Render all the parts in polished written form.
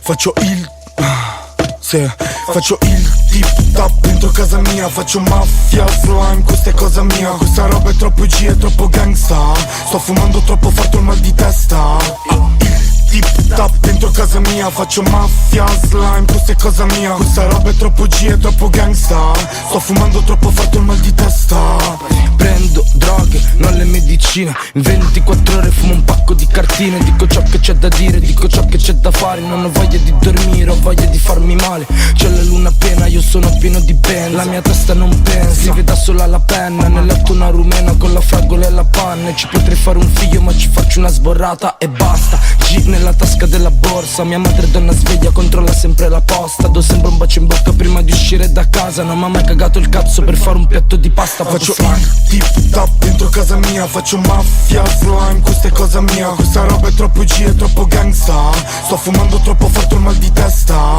Faccio il faccio il tip tap dentro casa mia. Faccio mafia, slime, questa è cosa mia. Questa roba è troppo G, è troppo gangsta. Sto fumando troppo forte, ho il mal di testa. Il tip tap dentro casa mia. Faccio mafia, slime, questa è cosa mia. Questa roba è troppo G, è troppo gangsta. Sto fumando troppo forte, ho il mal di testa. Prendo droghe, non le medicine. In 24 ore fumo un pacco di cartine. Dico ciò che c'è da dire, dico ciò che c'è da fare. Non ho voglia di dormire, ho voglia di farmi male. C'è la luna piena, io sono pieno di benza. La mia testa non pensa, si veda solo la penna. Nel letto una rumena con la fragola e la panna. E ci potrei fare un figlio ma ci faccio una sborrata e basta. G nella tasca della borsa. Mia madre è donna sveglia, controlla sempre la posta. Do sempre un bacio in bocca prima di uscire da casa. Non m'ha mai cagato il cazzo per fare un piatto di pasta. Faccio il tip tap dentro casa mia. Faccio mafia, slime, questa è cosa mia. Questa roba è troppo G, è troppo gangsta. Sto fumando troppo forte, ho il mal di testa.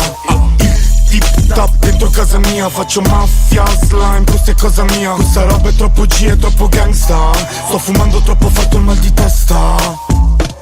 Il tip tap dentro casa mia. Faccio mafia, slime, questa è cosa mia. Questa roba è troppo G, è troppo gangsta. Sto fumando troppo forte, ho il mal di testa.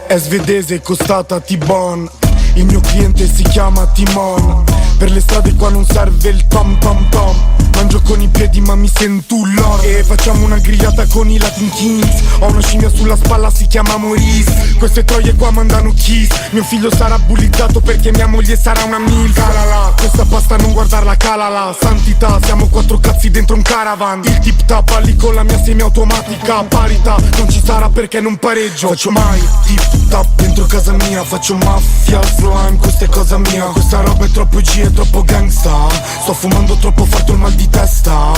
È svedese, è costata T-Bone. Il mio cliente si chiama Timon. Per le strade qua non serve il tom tom tom. Mangio con i piedi ma mi sento un lord. E facciamo una grigliata con i Latin Kings. Ho una scimmia sulla spalla, si chiama Maurice. Queste troie qua mandano kiss. Mio figlio sarà bullizzato perché mia moglie sarà una milf. Calala, questa pasta non guardarla, calala. Santità, siamo quattro cazzi dentro un caravan. Il tip tap lì con la mia semiautomatica. Parità, non ci sarà perché non pareggio. Faccio mai tip tap dentro casa mia. Faccio mafia, slime, questa è cosa mia. Questa roba è troppo G, è troppo gangsta. Sto fumando troppo forte, ho il mal di testa.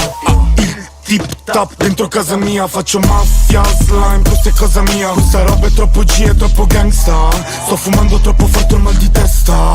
Il tip tap dentro casa mia. Faccio mafia, slime, questa è cosa mia. Questa roba è troppo G, è troppo gangsta. Sto fumando troppo forte, ho il mal di testa.